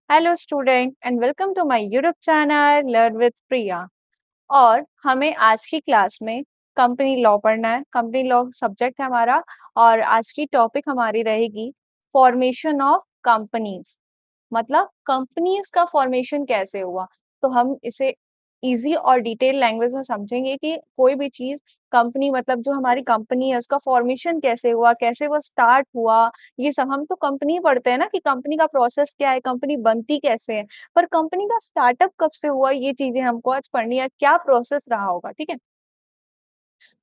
Hello student and welcome to my YouTube channel learn with Priya. और हमें आज की क्लास में कंपनी लॉ पढ़ना है। कंपनी लॉ सब्जेक्ट है हमारा और आज की टॉपिक हमारी रहेगी फॉर्मेशन ऑफ कंपनीज। मतलब कंपनीज का फॉर्मेशन कैसे हुआ। तो हम इसे इजी और डिटेल लैंग्वेज में समझेंगे कि कोई भी चीज कंपनी मतलब जो हमारी कंपनी है उसका फॉर्मेशन कैसे हुआ, कैसे वो स्टार्ट हुआ। ये सब हम तो कंपनी पढ़ते हैं ना कि कंपनी का प्रोसेस क्या है, कंपनी बनती कैसे है। पर कंपनी का स्टार्टअप कब से हुआ ये चीजें हमको आज पढ़नी है, क्या प्रोसेस रहा होगा। ठीक है,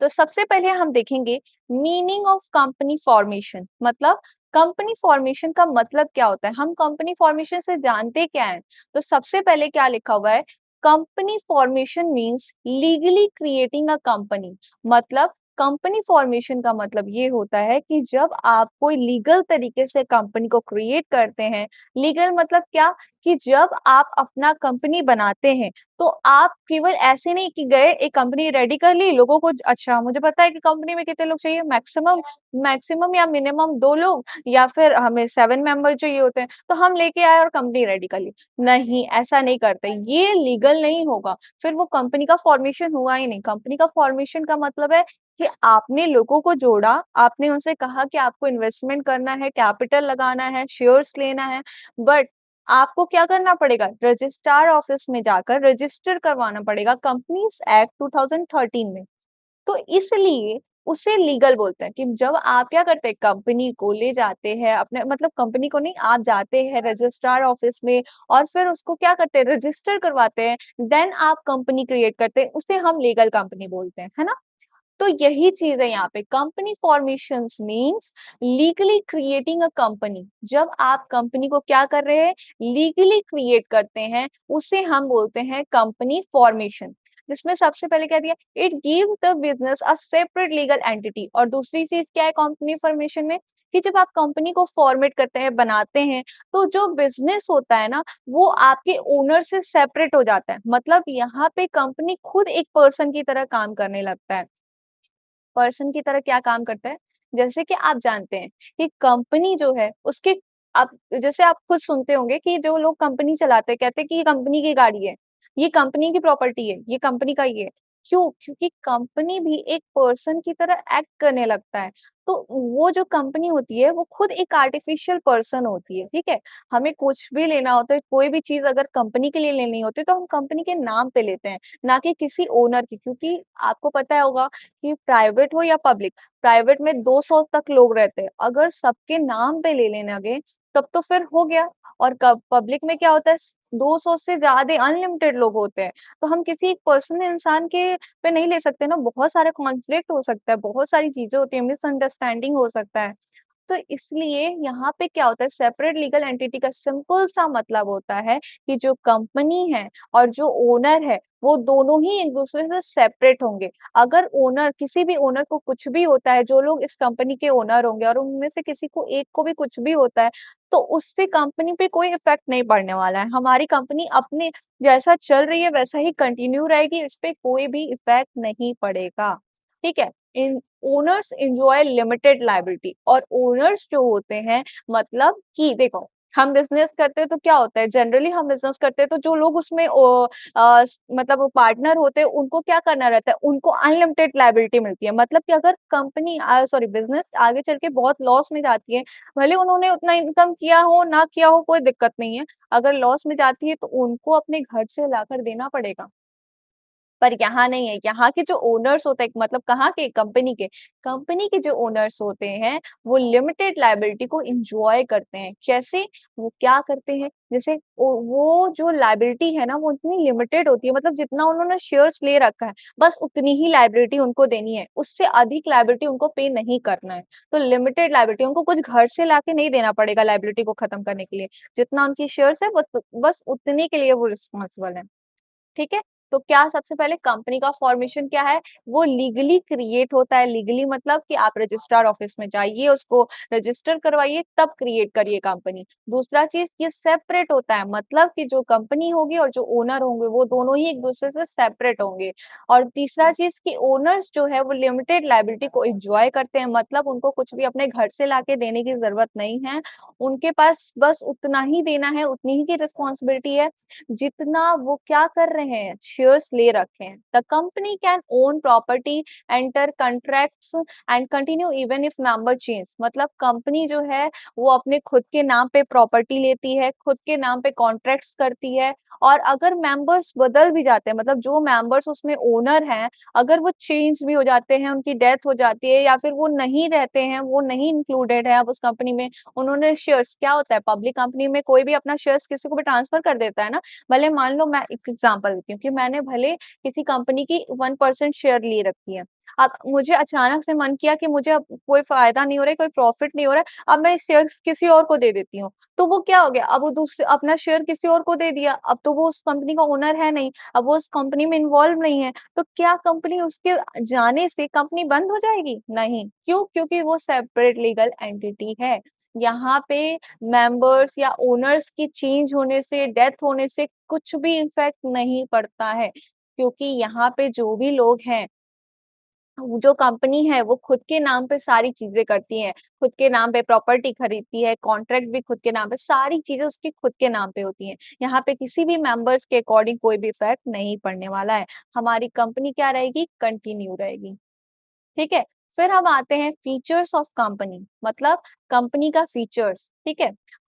तो सबसे पहले हम देखेंगे मीनिंग ऑफ कंपनी फॉर्मेशन। मतलब कंपनी फॉर्मेशन का मतलब क्या होता है, हम कंपनी फॉर्मेशन से जानते क्या है। तो सबसे पहले क्या लिखा हुआ है, company formation means legally creating a company. मतलब कंपनी फॉर्मेशन का मतलब ये होता है कि जब आप कोई लीगल तरीके से कंपनी को क्रिएट करते हैं। लीगल मतलब क्या, कि जब आप अपना कंपनी बनाते हैं तो आप केवल ऐसे नहीं कि गए एक कंपनी रेडी कर ली लोगों को। अच्छा मुझे पता है कि कंपनी में कितने लोग चाहिए, मैक्सिमम मैक्सिमम या मिनिमम 2 लोग या फिर हमें 7 मेंबर चाहिए होते हैं, तो हम लेके आए और कंपनी रेडी कर ली। नहीं, ऐसा नहीं करते, ये लीगल नहीं होगा। फिर वो कंपनी का फॉर्मेशन हुआ ही नहीं। कंपनी का फॉर्मेशन का मतलब है कि आपने लोगों को जोड़ा, आपने उनसे कहा कि आपको इन्वेस्टमेंट करना है, कैपिटल लगाना है, शेयर्स लेना है। बट आपको क्या करना पड़ेगा, रजिस्ट्रार ऑफिस में जाकर रजिस्टर करवाना पड़ेगा कंपनीज एक्ट 2013 में। तो इसलिए उसे लीगल बोलते हैं कि जब आप क्या करते हैं, कंपनी को ले जाते हैं अपने, मतलब कंपनी को नहीं, आप जाते हैं रजिस्ट्रार ऑफिस में और फिर उसको क्या करते हैं, रजिस्टर करवाते हैं। देन आप कंपनी क्रिएट करते हैं, उसे हम लीगल कंपनी बोलते हैं, है ना। तो यही चीज है यहाँ पे, company formations means legally creating a company. जब आप कंपनी को क्या कर रहे हैं, लीगली क्रिएट करते हैं, उसे हम बोलते हैं कंपनी फॉर्मेशन। जिसमें सबसे पहले क्या दिया, it give the business a separate legal entity. और दूसरी चीज क्या है कंपनी फॉर्मेशन में, कि जब आप कंपनी को फॉर्मेट करते हैं, बनाते हैं, तो जो बिजनेस होता है ना, वो आपके ओनर से सेपरेट हो जाता है। मतलब यहाँ पे कंपनी खुद एक पर्सन की तरह काम करने लगता है। पर्सन की तरह क्या काम करता है, जैसे कि आप जानते हैं कि कंपनी जो है उसके, आप जैसे आप खुद सुनते होंगे कि जो लोग कंपनी चलाते हैं कहते हैं कि ये कंपनी की गाड़ी है, ये कंपनी की प्रॉपर्टी है, ये कंपनी का ही है। क्यों, क्योंकि कंपनी भी एक पर्सन की तरह एक्ट करने लगता है। तो वो जो कंपनी होती है वो खुद एक आर्टिफिशियल पर्सन होती है। ठीक है, हमें कुछ भी लेना होता है, कोई भी चीज अगर कंपनी के लिए लेनी होती है तो हम कंपनी के नाम पे लेते हैं, ना कि किसी ओनर की। क्योंकि आपको पता होगा कि प्राइवेट हो या पब्लिक, प्राइवेट में 200 तक लोग रहते हैं, अगर सबके नाम पे ले लेने लगे तब तो फिर हो गया। और कब पब्लिक में क्या होता है, 200 से ज्यादा अनलिमिटेड लोग होते हैं। तो हम किसी एक पर्सनल इंसान के पे नहीं ले सकते ना, बहुत सारा कॉन्फ्लिक्ट हो सकता है, बहुत सारी चीजें होती है, मिसअंडरस्टैंडिंग हो सकता है। तो इसलिए यहाँ पे क्या होता है, सेपरेट लीगल एंटिटी का सिंपल सा मतलब होता है कि जो कंपनी है और जो ओनर है वो दोनों ही एक दूसरे से सेपरेट होंगे। अगर ओनर, किसी भी ओनर को कुछ भी होता है, जो लोग इस कंपनी के ओनर होंगे और उनमें से किसी को एक को भी कुछ भी होता है, तो उससे कंपनी पे कोई इफेक्ट नहीं पड़ने वाला है। हमारी कंपनी अपने जैसा चल रही है वैसा ही कंटिन्यू रहेगी, इस पे कोई भी इफेक्ट नहीं पड़ेगा। ठीक है, इन ओनर्स एंजॉय लिमिटेड लायबिलिटी। और ओनर्स जो होते हैं, मतलब कि देखो, हम बिजनेस करते हैं तो क्या होता है, जनरली हम बिजनेस करते हैं तो जो लोग उसमें मतलब वो पार्टनर होते हैं उनको क्या करना रहता है, उनको अनलिमिटेड लायबिलिटी मिलती है। मतलब कि अगर कंपनी सॉरी बिजनेस आगे चल के बहुत लॉस में जाती है, भले उन्होंने उतना इनकम किया हो ना किया हो कोई दिक्कत नहीं है, अगर लॉस में जाती है तो उनको अपने घर से लाकर देना पड़ेगा। पर यहाँ नहीं है, यहाँ के जो ओनर्स होते हैं, मतलब कहाँ के, कंपनी के जो ओनर्स होते हैं वो लिमिटेड लायबिलिटी को एंजॉय करते हैं। कैसे, वो क्या करते हैं, जैसे वो जो लायबिलिटी है ना वो इतनी लिमिटेड होती है, मतलब जितना उन्होंने शेयर्स ले रखा है बस उतनी ही लायबिलिटी उनको देनी है, उससे अधिक लायबिलिटी उनको पे नहीं करना है। तो लिमिटेड लायबिलिटी, उनको कुछ घर से लाके नहीं देना पड़ेगा लायबिलिटी को खत्म करने के लिए, जितना उनकी शेयर्स है बस बस उतने के लिए वो रिस्पॉन्सिबल है। ठीक है, तो क्या सबसे पहले कंपनी का फॉर्मेशन क्या है, वो लीगली क्रिएट होता है। लीगली मतलब कि आप रजिस्ट्रार ऑफिस में जाइए, उसको रजिस्टर करवाइए, तब क्रिएट करिए कंपनी। दूसरा चीज ये सेपरेट होता है, मतलब कि जो कंपनी होगी और जो ओनर होंगे वो दोनों ही एक दूसरे से सेपरेट होंगे। और तीसरा चीज कि ओनर्स जो है वो लिमिटेड लायबिलिटी को एंजॉय करते हैं, मतलब उनको कुछ भी अपने घर से लाके देने की जरूरत नहीं है। उनके पास बस उतना ही देना है, उतनी ही की रिस्पॉन्सिबिलिटी है जितना वो क्या कर रहे हैं, शेयर्स ले रखे हैं। The company can own property, enter contracts and continue even if member change. मतलब कंपनी जो है वो अपने खुद के नाम पे प्रॉपर्टी लेती है, खुद के नाम पे कॉन्ट्रैक्ट्स करती है। और अगर मेंबर्स बदल भी जाते हैं, मतलब जो मेंबर्स उसमें ओनर हैं, अगर वो चेंज भी हो जाते हैं, उनकी डेथ हो जाती है या फिर वो नहीं रहते हैं, वो नहीं इंक्लूडेड है अब उस कंपनी में, उन्होंने शेयर्स, क्या होता है पब्लिक कंपनी में कोई भी अपना शेयर्स किसी को भी ट्रांसफर कर देता है ना। भले मान लो, मैं एक एग्जांपल देती हूँ कि मैंने भले किसी कंपनी की 1% शेयर लिए रखी है। अब मुझे अचानक से मन किया कि मुझे अब कोई फायदा नहीं हो रहा है, कोई प्रॉफिट नहीं हो रहा है, अब मैं शेयर्स किसी और को दे देती हूँ। तो वो क्या हो गया, अब वो दूसरे अपना शेयर किसी और को दे दिया, अब तो वो उस कंपनी का ओनर है नहीं, अब वो उस कंपनी में इन्वॉल्व नहीं है। तो क्या कंपनी उसके जाने से कंपनी बंद हो जाएगी? नहीं। क्यों? क्योंकि वो सेपरेट लीगल एंटिटी है। यहाँ पे मेंबर्स या ओनर्स की चेंज होने से, डेथ होने से कुछ भी इफेक्ट नहीं पड़ता है, क्योंकि यहाँ पे जो भी लोग हैं, जो कंपनी है वो खुद के नाम पे सारी चीजें करती है, खुद के नाम पे प्रॉपर्टी खरीदती है, कॉन्ट्रैक्ट भी खुद के नाम पे, सारी चीजें उसके खुद के नाम पे होती हैं। यहाँ पे किसी भी मेंबर्स के अकॉर्डिंग कोई भी इफेक्ट नहीं पड़ने वाला है। हमारी कंपनी क्या रहेगी? कंटिन्यू रहेगी। ठीक है। फिर हम आते हैं फीचर्स ऑफ कंपनी, मतलब कंपनी का फीचर्स। ठीक है,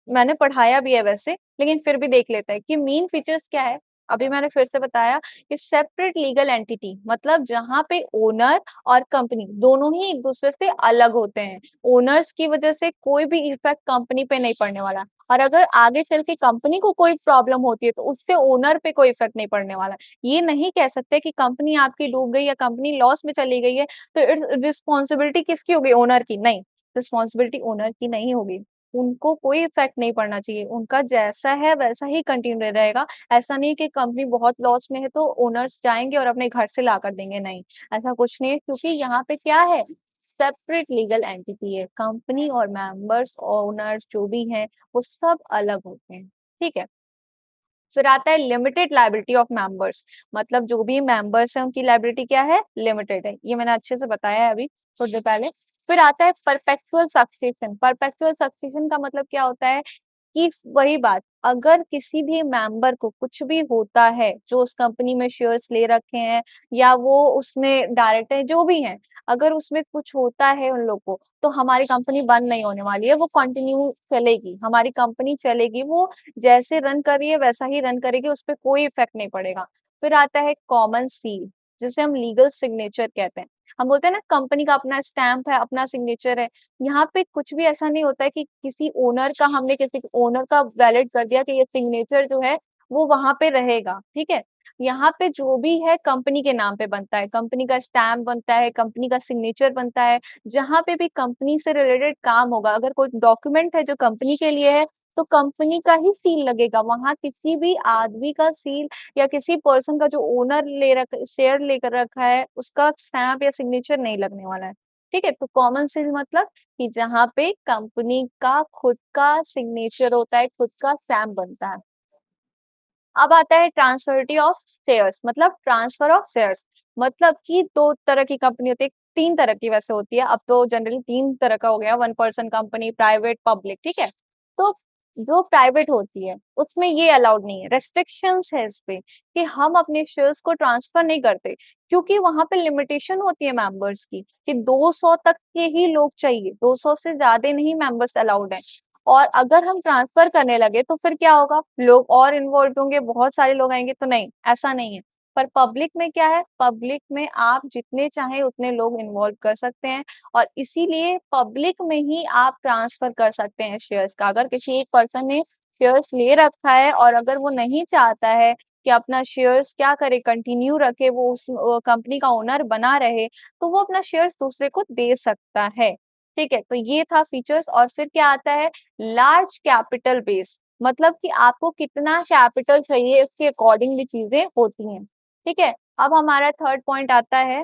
मैंने पढ़ाया भी है वैसे, लेकिन फिर भी देख लेते हैं कि मेन फीचर्स क्या है। अभी मैंने फिर से बताया कि सेपरेट लीगल एंटिटी, मतलब जहां पे ओनर और कंपनी दोनों ही एक दूसरे से अलग होते हैं। ओनर्स की वजह से कोई भी इफेक्ट कंपनी पे नहीं पड़ने वाला, और अगर आगे चल के कंपनी को कोई प्रॉब्लम होती है तो उससे ओनर पे कोई इफेक्ट नहीं पड़ने वाला। ये नहीं कह सकते कि कंपनी आपकी डूब गई या कंपनी लॉस में चली गई है तो रिस्पॉन्सिबिलिटी किसकी होगी? ओनर की? नहीं, रिस्पॉन्सिबिलिटी ओनर की नहीं होगी। उनको कोई इफेक्ट नहीं पड़ना चाहिए, उनका जैसा है वैसा ही कंटिन्यू रहेगा। ऐसा नहीं कि कंपनी बहुत लॉस में है तो ओनर्स जाएंगे और अपने घर से ला कर देंगे, नहीं, ऐसा कुछ नहीं है, क्योंकि यहाँ पे क्या है, सेपरेट लीगल एंटिटी है। कंपनी और मेंबर्स, ओनर्स जो भी हैं, वो सब अलग होते हैं। ठीक है। फिर आता है लिमिटेड लायबिलिटी ऑफ मेंबर्स, मतलब जो भी मेंबर्स हैं उनकी लायबिलिटी क्या है? लिमिटेड है। ये मैंने अच्छे से बताया है अभी थोड़ी देर पहले। फिर आता है परपेचुअल सक्सेशन। परपेचुअल सक्सेशन का मतलब क्या होता है कि वही बात, अगर किसी भी मेंबर को कुछ भी होता है, जो उस कंपनी में शेयर्स ले रखे हैं या वो उसमें डायरेक्टर है, जो भी हैं, अगर उसमें कुछ होता है उन लोग को, तो हमारी कंपनी बंद नहीं होने वाली है, वो कंटिन्यू चलेगी, हमारी कंपनी चलेगी, वो जैसे रन कर रही है वैसा ही रन करेगी, उसपे कोई इफेक्ट नहीं पड़ेगा। फिर आता है कॉमन सील, जिसे हम लीगल सिग्नेचर कहते हैं। हम बोलते हैं ना कंपनी का अपना स्टैंप है, अपना सिग्नेचर है। यहाँ पे कुछ भी ऐसा नहीं होता है कि किसी ओनर का, हमने किसी ओनर का वैलिड कर दिया कि ये सिग्नेचर जो है वो वहां पे रहेगा। ठीक है। यहाँ पे जो भी है कंपनी के नाम पे बनता है, कंपनी का स्टैम्प बनता है, कंपनी का सिग्नेचर बनता है। जहां पे भी कंपनी से रिलेटेड काम होगा, अगर कोई डॉक्यूमेंट है जो कंपनी के लिए है, तो कंपनी का ही सील लगेगा, वहां किसी भी आदमी का सील या किसी पर्सन का जो ओनर ले रख शेयर लेकर रखा है उसका स्टैम्प या सिग्नेचर नहीं लगने वाला है। ठीक है। तो कॉमन सील मतलब कि जहाँ पे कंपनी का खुद का सिग्नेचर होता है, खुद का स्टैम्प बनता है। अब आता है ट्रांसफरिटी ऑफ शेयर्स, मतलब ट्रांसफर ऑफ शेयर्स, मतलब कि दो तरह की कंपनी होती है, तीन तरह की वैसे होती है, अब तो जनरली तीन तरह का हो गया, 1% कंपनी, प्राइवेट, पब्लिक। ठीक है। तो जो प्राइवेट होती है उसमें ये अलाउड नहीं है, रेस्ट्रिक्शंस है इस पे कि हम अपने शेयर्स को ट्रांसफर नहीं करते, क्योंकि वहां पे लिमिटेशन होती है मेंबर्स की कि 200 तक के ही लोग चाहिए, 200 से ज्यादा नहीं मेंबर्स अलाउड है। और अगर हम ट्रांसफर करने लगे तो फिर क्या होगा, लोग और इन्वॉल्व होंगे, बहुत सारे लोग आएंगे, तो नहीं, ऐसा नहीं है। पर पब्लिक में क्या है, पब्लिक में आप जितने चाहे उतने लोग इन्वॉल्व कर सकते हैं, और इसीलिए पब्लिक में ही आप ट्रांसफर कर सकते हैं शेयर्स का। अगर किसी एक पर्सन ने शेयर्स ले रखा है और अगर वो नहीं चाहता है कि अपना शेयर्स क्या करे, कंटिन्यू रखे, वो उस कंपनी का ओनर बना रहे, तो वो अपना शेयर्स दूसरे को दे सकता है। ठीक है। तो ये था फीचर्स। और फिर क्या आता है, लार्ज कैपिटल बेस, मतलब कि आपको कितना कैपिटल चाहिए इसके अकॉर्डिंग भी चीजें होती हैं। ठीक है? अब हमारा थर्ड पॉइंट आता है